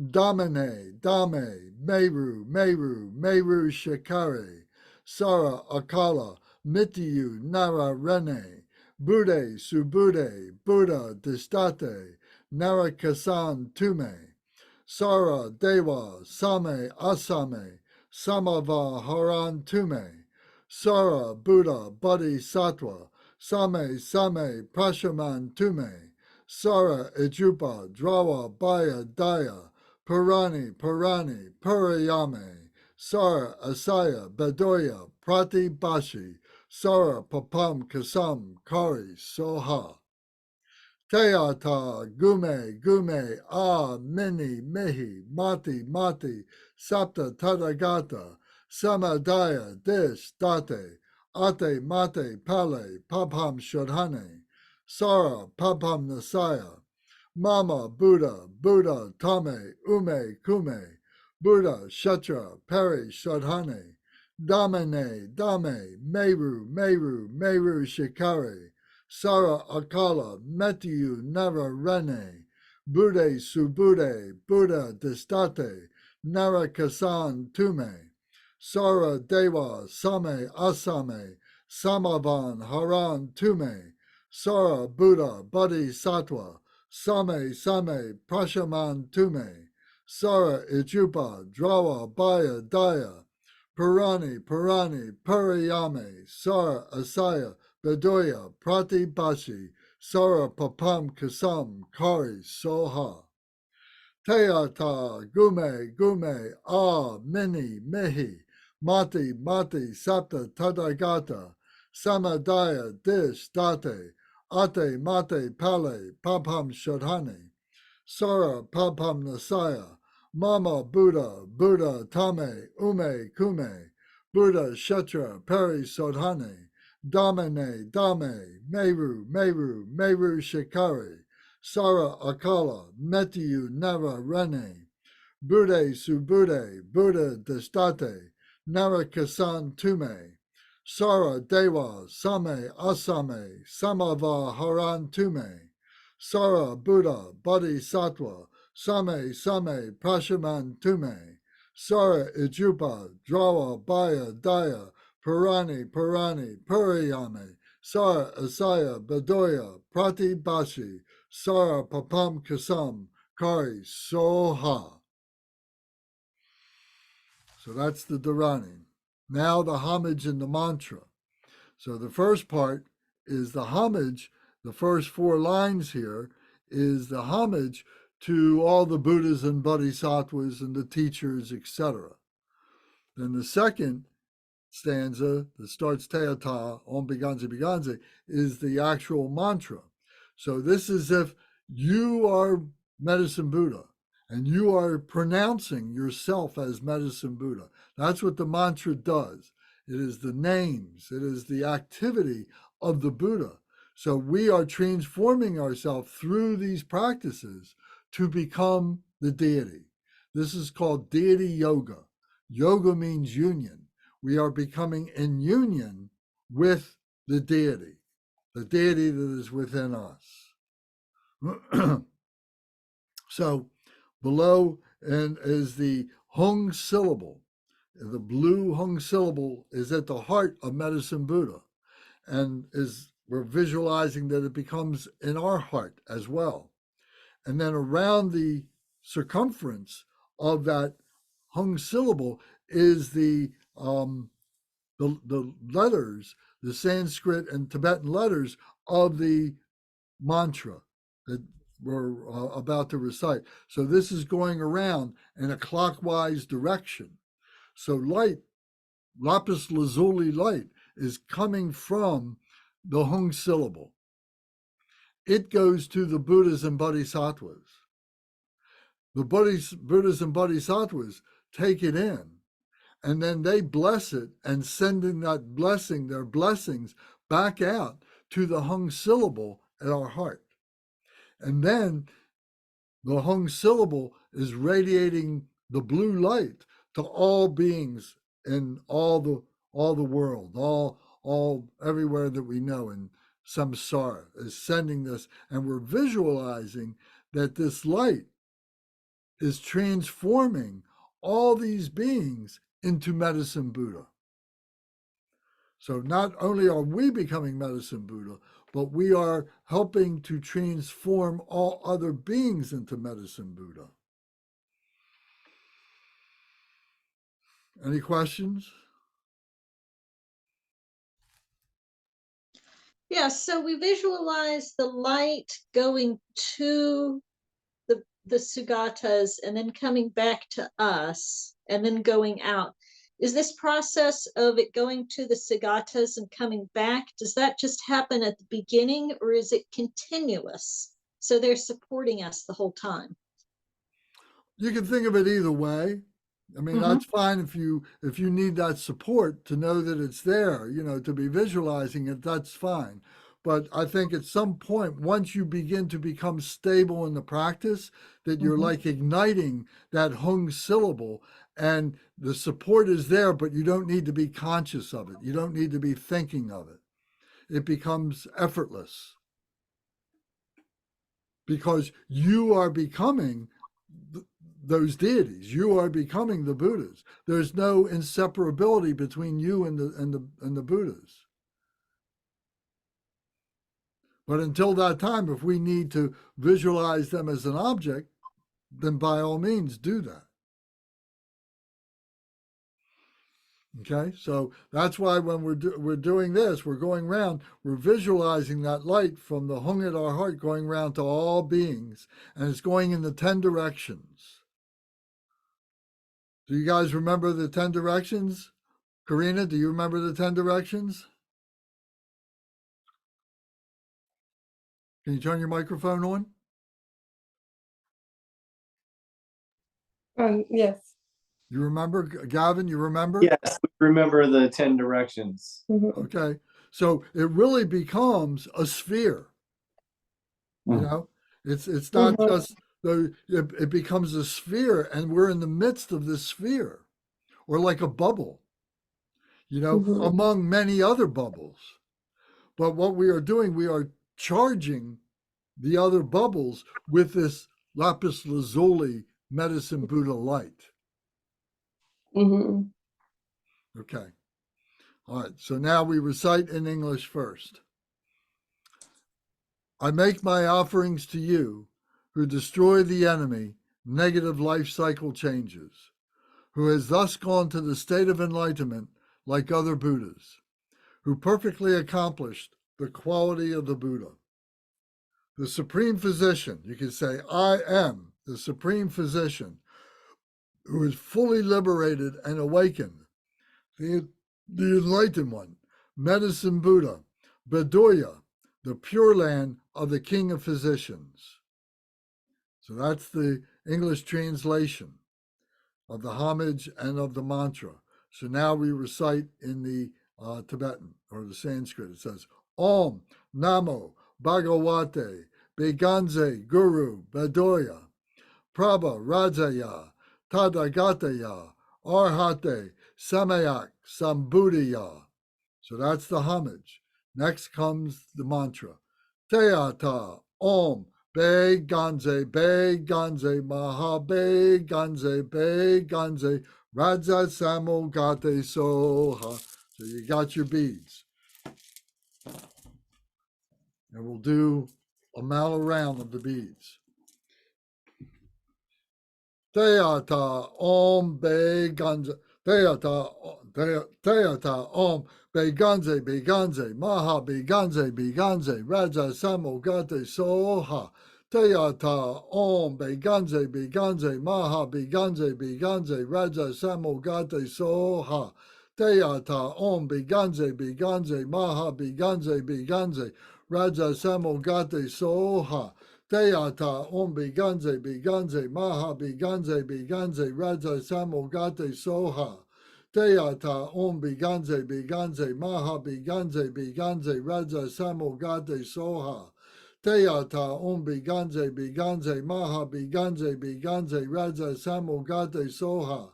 Speaker 1: Damane, Dame, Meru, Meru, Meru, Shikare, Sara, Akala, Mityu, Nara, Rene, Bude, Subude, Buddha, Distate, Narakasan, Tume, Sara, Deva, Same, Asame, Samava, Haran, Tume, Sara, Buddha, Bodhisattva, Same, Same, Prashaman, Tume, Sara, Ejupa, Drawa, Baya, Daya, Purani, Purani, Purayame, Sara, Asaya, Bedoya, Prati, Bashi, Sara, Papam, Kasam, Kari, Soha. Teata, Gume, Gume, Ah, Mini, Mehi, Mati, Mati, Sapta, Tathagata, Samadaya, Dish, Date, Ate, Mate, Pale, Papam, Shodhane, Sara, Papam, Nasaya, Mama, Buddha, Buddha, Tame, Ume, Kume, Buddha, Kshetra, Peri, Shodhane, Damane, Dame, Meru, Meru, Meru, Shikare, Sara, Akala, Metyu, Nara, Rene, Bude, Subude, Buddha, Distate, Nara, Kasan, Tume, Sara, Deva, Same, Asame, Samavan, Haran, Tume, Sara, Buddha, Bodhisattva, Same, Same, Prashaman, Tume, Sara, Ijupa, Drawa, Baya, Daya, Purani, Purani, Purayame, Sara, Asaya, Bedoya, Prati, Bashi, Sara, Papam, Kasam, Kari, Soha. Teata, Gume, Gume, Ah, Mini, Mehi, Mati, Mati, Sapta, Tathagata, Samadaya, Dish, Date, Ate, Mate, Pale, Papam, Shodhani, Sara, Papam, Nasaya, Mama, Buddha, Buddha, Tame, Ume, Kume, Buddha, Kshetra, Peri, Sodhane, Damane, Dame, Meru, Meru, Meru, Shikari, Sara, Akala, Metyu, Nara, Rene, Bude, Subude, Buddha, Destate, Nara, Kasan, Tume, Sara, Deva, Same, Asame, Samava, Haran, Tume, Sara, Buddha, Bodhisattva, Same, Same, Prashaman, Tume, Sara, Ijupa, Drawa, Baya, Daya, Purani, Purani, Purayame, Sara, Asaya, Bedoya, Prati, Bashi, Sara, Papam, Kasam, Kari, Soha. So that's the Dharani. Now the homage and the mantra. So the first part is the homage. The first four lines here is the homage to all the Buddhas and Bodhisattvas and the teachers, etc. Then the second stanza that starts Teata, Om Biganze Biganze, is the actual mantra. So this is if you are Medicine Buddha and you are pronouncing yourself as Medicine Buddha. That's what the mantra does. It is the names, it is the activity of the Buddha. So we are transforming ourselves through these practices to become the deity. This is called deity yoga. Yoga means union. We are becoming in union with the deity that is within us. So below and is the Hung syllable. The blue Hung syllable is at the heart of Medicine Buddha, and we're visualizing that it becomes in our heart as well. And then around the circumference of that Hung syllable is the letters, the Sanskrit and Tibetan letters of the mantra that we're about to recite. So this is going around in a clockwise direction. So light, lapis lazuli light, is coming from the Hung syllable. It goes to the Buddhas and Bodhisattvas. The Buddhas and Bodhisattvas take it in, and then they bless it and send in that blessing, their blessings, back out to the Hung syllable at our heart. And then the Hung syllable is radiating the blue light to all beings in all the world, all everywhere that we know in samsara is sending this, and we're visualizing that this light is transforming all these beings into medicine Buddha. So not only are we becoming medicine Buddha, but we are helping to transform all other beings into medicine Buddha. Any questions?
Speaker 2: Yeah, so we visualize the light going to the Sugatas and then coming back to us and then going out. Is this process of it going to the Sugatas and coming back, does that just happen at the beginning, or is it continuous? So they're supporting us the whole time.
Speaker 1: You can think of it either way. I mean, that's fine if you need that support to know that it's there, to be visualizing it, that's fine. But I think at some point, once you begin to become stable in the practice, that you're like igniting that hung syllable, and the support is there, but you don't need to be conscious of it. You don't need to be thinking of it. It becomes effortless because you are becoming those deities. You are becoming the Buddhas. There's no inseparability between you and the Buddhas. But until that time, if we need to visualize them as an object, then by all means do that. Okay, so that's why when we're doing this, we're going around, we're visualizing that light from the hung at our heart going around to all beings, and it's going in the 10 directions. Do you guys remember the 10 directions? Karina, do you remember the 10 directions? Can you turn your microphone on?
Speaker 3: Yes.
Speaker 1: You remember, Gavin, you remember?
Speaker 4: Yes, we remember the 10 directions.
Speaker 1: Okay. So it really becomes a sphere. It's not just it becomes a sphere, and we're in the midst of this sphere, or like a bubble, among many other bubbles. But what we are doing, we are charging the other bubbles with this lapis lazuli medicine Buddha light. Okay. All right. So now we recite in English first. I make my offerings to you who destroy the enemy, negative life cycle changes, who has thus gone to the state of enlightenment like other Buddhas, who perfectly accomplished the quality of the Buddha. The Supreme Physician, you can say, I am the Supreme Physician who is fully liberated and awakened, the Enlightened One, Medicine Buddha, Bedoya, the Pure Land of the King of Physicians. So that's the English translation of the homage and of the mantra. So now we recite in the Tibetan or the Sanskrit. It says, Om Namo Bhagavate Beganze Guru Bedoya Prabha Rajaya Tadagataya Arhate Samayak Sambuddhaya. So that's the homage. Next comes the mantra. Teata Om Be Ganze Maha Be Ganze Raja Samo Gate Soha. So you got your beads. And we'll do a mile around of the beads. Teata Om Be Ganze Teata Om Beganze Maha Beganze Raja Samo Gate Soha. Teata Om Beganze Maha Beganze Raja Samo Gate Soha. Teata Om Beganze Maha Beganze Raja Samo Gate Soha. Teata Om Beganze Maha Beganze Raja Samo Gate Soha. Teata Om Beganze Maha Beganze Raja Samo Gate Soha. Teata Om Beganze Maha Beganze Raja Samo Gate Soha.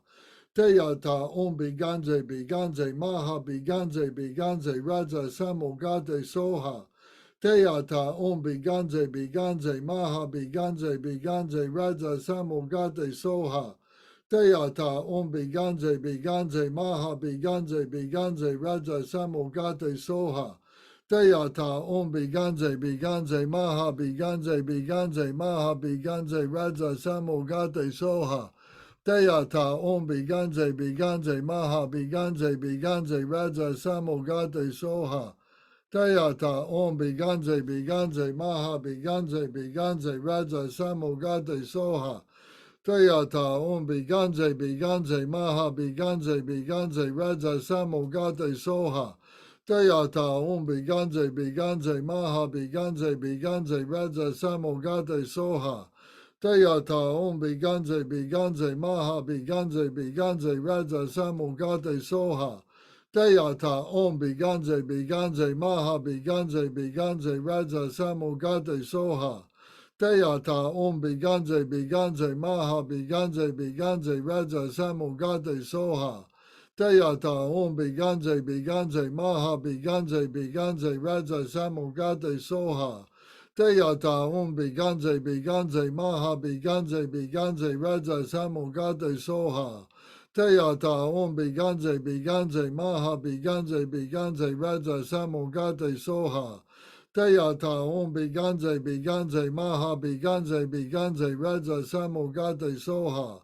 Speaker 1: Teyata Om Biganze Maha Biganze Raja Samogate Soha. Teyata Om Biganze Maha Biganze Raja Samogate Soha. Teyata Om Biganze Maha Biganze Raja Samogate Soha. Teyata Om Biganze Maha Biganze Maha Biganze Raja Samogate Soha. Teyata Om Biganze Maha Biganze Raja Samogate Soha. Teyata Om Biganze Maha Biganze Raja Samogate Soha. Teyata Om Biganze Maha Biganze Raja Samogate Soha. Teyata Om Biganze Maha Biganze Raja Samogate Soha. Teyata Om Biganze Maha Biganze Raja Samogate Soha. Teyata Om Biganze Maha Biganze Raja Samogate Soha. Teyata Om Biganze Maha Biganze Raja Samogate Soha. Teyata Om Biganze Maha Biganze Raja Samogate Soha. Teyata Om Biganze Maha Biganze Raja Samogate Soha. Teyata Om Biganze Maha Biganze Raja Samogate Soha. Teyata Om Biganze Maha Biganze Raja Samogate Soha. Teyata Om Biganze Maha Biganze Raja Samogate Soha.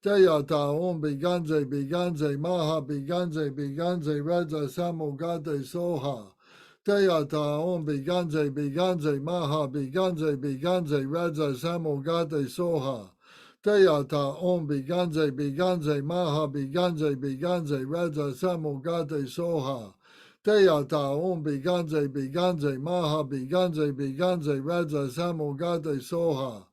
Speaker 1: Teyata Om Biganze Maha Biganze Raja Samogate Soha. Teyata Om Biganze Maha Biganze Raja Samogate Soha. Teyata Om Biganze Maha Biganze Raja Samogate Soha. Teyata Om Biganze Maha Biganze Raja Samogate Soha.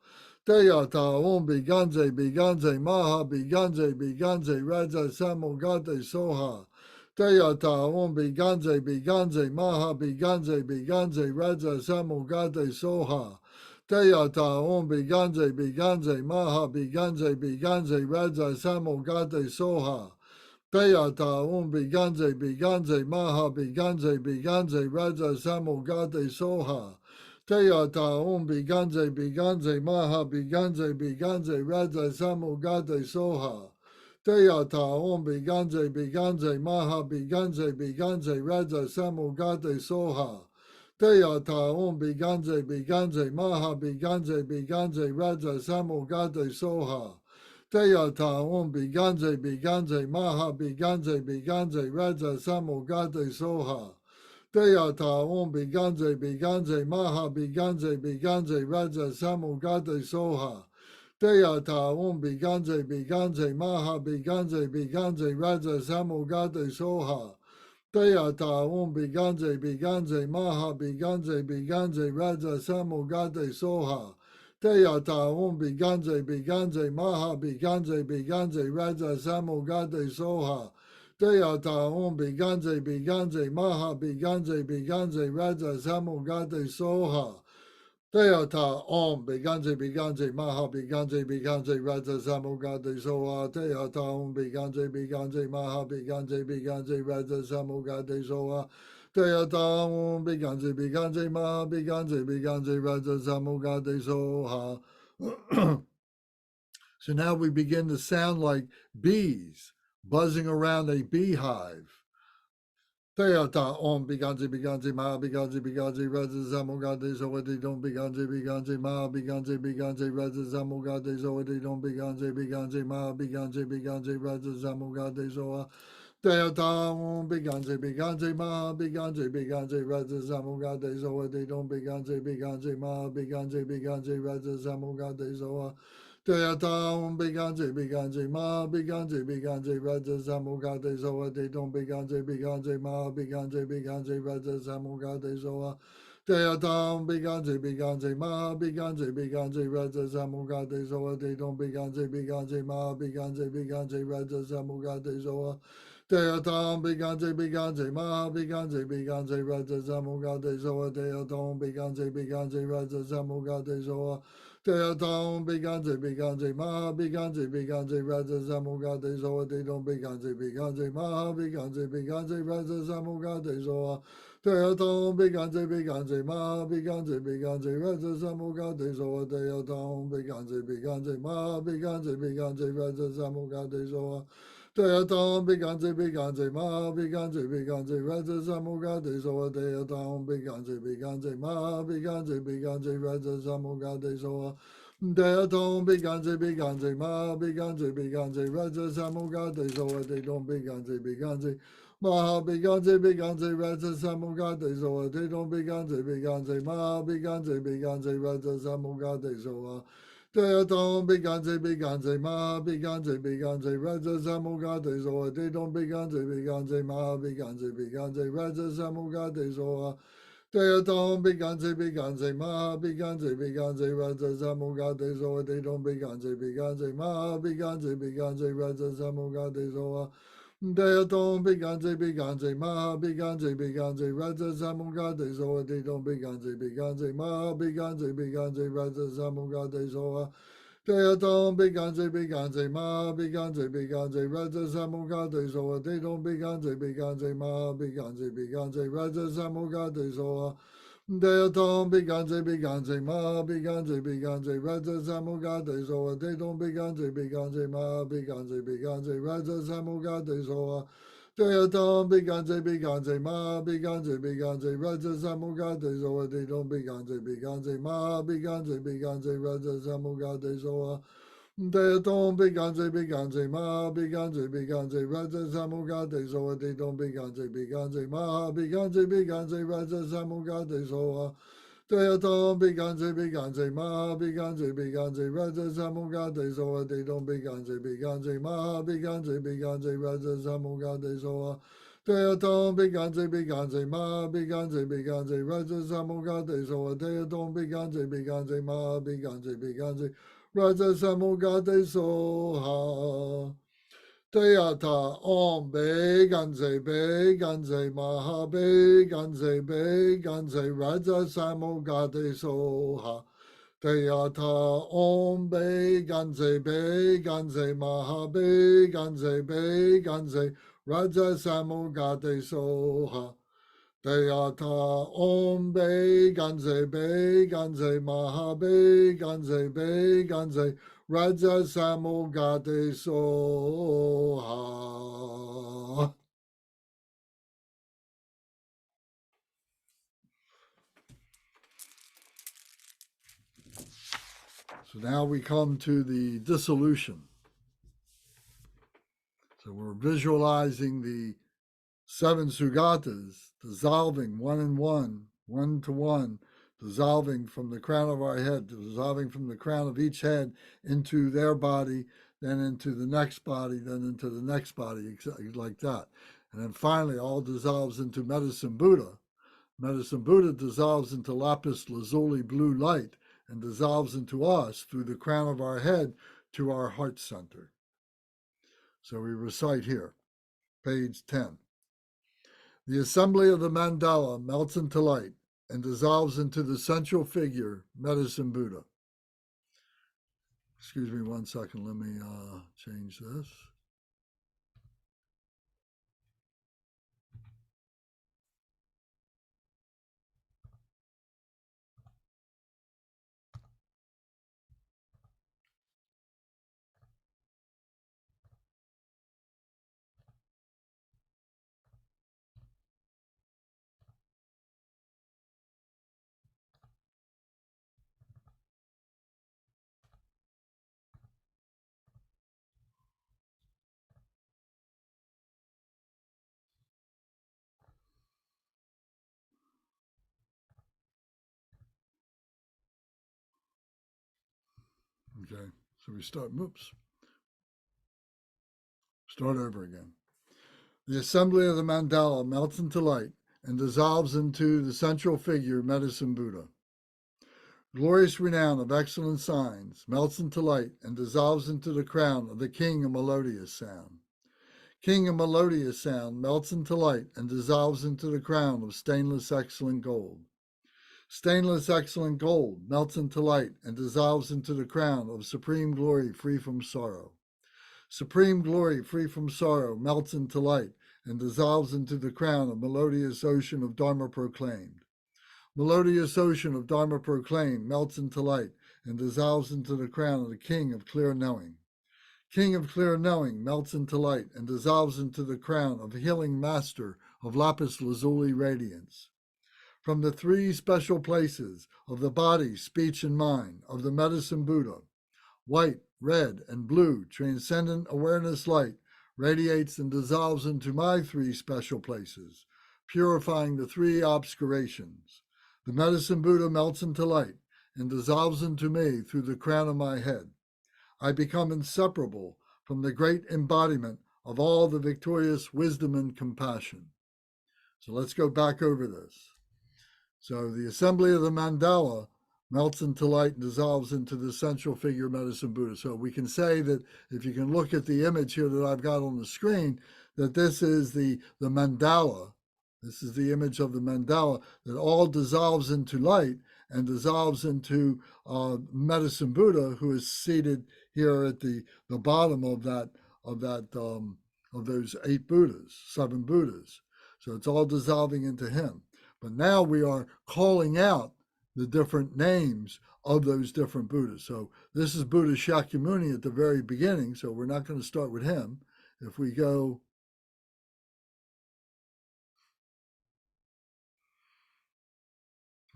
Speaker 1: Teyata Om Biganze Maha Biganze Raja Samogate Soha. Teyata Om Biganze Maha Biganze Raja Samogate Soha. Teyata Om Biganze Maha Biganze Raja Samogate Soha. Teyata Om Biganze Maha Biganze Raja Samogate Soha. Teyata Om Biganze Maha Biganze Raja Samogate Soha. Teyata Om Biganze Maha Biganze Raja Samogate Soha. Teyata Om Biganze Maha Biganze Raja Samogate Soha. Teyata Om Biganze Maha Biganze Raja Samogate Soha. Teyata Om Biganze Maha Biganze Raja Samogate Soha. Teyata Om Biganze Maha Biganze Raja Samogate Soha. Teyata Om Biganze Maha Biganze Raja Samogate Soha. Teyata Om Biganze Maha Biganze Raja Samogate Soha. Teyata Om Biganze Maha Biganze Raja Samogate Soha. Teyata Om Biganze Maha Biganze Raja Samogate Soha. Teyata Om Biganze Maha Biganze Raja Samogate Soha. So now we begin to sound like bees buzzing around a beehive. Teyata Om Biganze Maha Biganze Raja Samogate Soha. They don't Biganze Maha Biganze Raja Samogate Soha. They don't Biganze Maha Biganze Raja Samogate Soha. Teyata Om Biganze Maha Biganze Raja Samogate Soha. They don't Biganze Maha Biganze Raja Samogate Soha. Teyata Om Biganze Maha Biganze Raja Samogate Soha. They don't Biganze Maha Biganze Raja Samogate Soha. Teyata Om Biganze Maha Biganze Raja Samogate Soha. They don't Biganze Maha Biganze Raja Samogate Soha. Teyata Om Biganze Maha Biganze Raja Samogate Soha. Teyata Om Biganze Raja Samogate Soha. Teaton Biganze Maha Biganze Raja Samugade Zoa Te Don Biganze Maha Biganze Raja Samugade Zoa Teaton Biganze Maha Biganze Raja Samugade Zoa Teaton Biganze Maha Biganze Raja Samugade Zoa Teaton Biganze Maha Biganze Raja Samugade Zoa Teaton Biganze Maha Biganze Raja Samugade Zoa Teaton Biganze Maha Biganze Raja Samugade Zoa Teaton Biganze Maha Biganze Raja Samugade Zoa Teaton Biganze Maha Biganze Raja Samugade Zoa Teaton Biganze Maha Biganze Raja Samugade Zoa Teaton Biganze Maha Biganze Raja Samugade Zoa Teaton Biganze Maha Biganze Raja Samugade Zoa Teaton Biganze Maha Biganze Raja Samugade Zoa Teaton Biganze Maha Biganze Raja Samugade Zoa Teaton Biganze Maha Biganze Raja Samugade Zoa Teaton Biganze Maha Biganze Raja Samugade Zoa Teaton Biganze Maha Biganze Raja Samugade Zoa Teaton Biganze Maha Biganze Raja Samugade Zoa Teaton Biganze Maha Biganze Raja Samugade Zoa Teaton Biganze Maha Biganze Raja Samugade Zoa Teaton Biganze Maha Biganze Raja Samugade Zoa Teaton Biganze Maha Biganze Raja Samugade Zoa Teaton Biganze Maha Biganze Raja Samugade Zoa Teaton Biganze Maha Biganze Raja Samugade Zoa Teaton Biganze Maha Biganze Raja Samugade Zoa Teaton Biganze Maha Biganze Raja Samugade Zoa Teaton Biganze Maha Biganze Raja Samugade Soha Teata Om Beganze Maha Beganze Raja Samugade Soha Teata Om Beganze Maha Beganze Raja Samugade Soha Teata Om Beganze Maha Beganze Raja Samugade Soha. So now we come to the dissolution. So we're visualizing the 7 sugatas dissolving one to one, dissolving from the crown of our head, dissolving from the crown of each head into their body, then into the next body, then into the next body, like that. And then finally all dissolves into Medicine Buddha. Medicine Buddha dissolves into lapis lazuli blue light and dissolves into us through the crown of our head to our heart center. So we recite here, page 10. The assembly of the mandala melts into light and dissolves into the central figure, Medicine Buddha. Excuse me 1 second, let me change this. Okay, so we start over again. The assembly of the mandala melts into light and dissolves into the central figure, Medicine Buddha. Glorious renown of excellent signs melts into light and dissolves into the crown of the King of Melodious Sound. King of Melodious Sound melts into light and dissolves into the crown of stainless excellent gold. Stainless excellent gold melts into light and dissolves into the crown of supreme glory free from sorrow. Supreme glory free from sorrow melts into light and dissolves into the crown of melodious ocean of Dharma proclaimed. Melodious ocean of Dharma proclaimed melts into light and dissolves into the crown of the King of clear knowing. King of clear knowing melts into light and dissolves into the crown of healing master of lapis lazuli radiance. From the three special places of the body, speech, and mind of the medicine Buddha, white, red, and blue transcendent awareness light radiates and dissolves into my three special places, purifying the three obscurations. The medicine Buddha melts into light and dissolves into me through the crown of my head. I become inseparable from the great embodiment of all the victorious wisdom and compassion. So let's go back over this. So the assembly of the mandala melts into light and dissolves into the central figure medicine Buddha. So we can say that if you can look at the image here that I've got on the screen, that this is the mandala. This is the image of the mandala that all dissolves into light and dissolves into medicine Buddha, who is seated here at the bottom of those 8 Buddhas, 7 Buddhas. So it's all dissolving into him. But now we are calling out the different names of those different Buddhas. So this is Buddha Shakyamuni at the very beginning, so we're not going to start with him. If we go,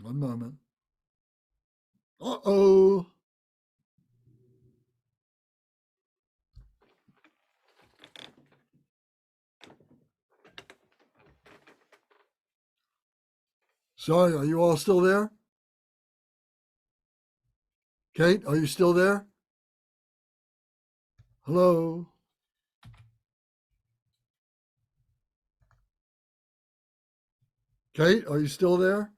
Speaker 1: one moment. Uh-oh. Sorry, are you all still there? Kate, are you still there? Hello? Kate, are you still there?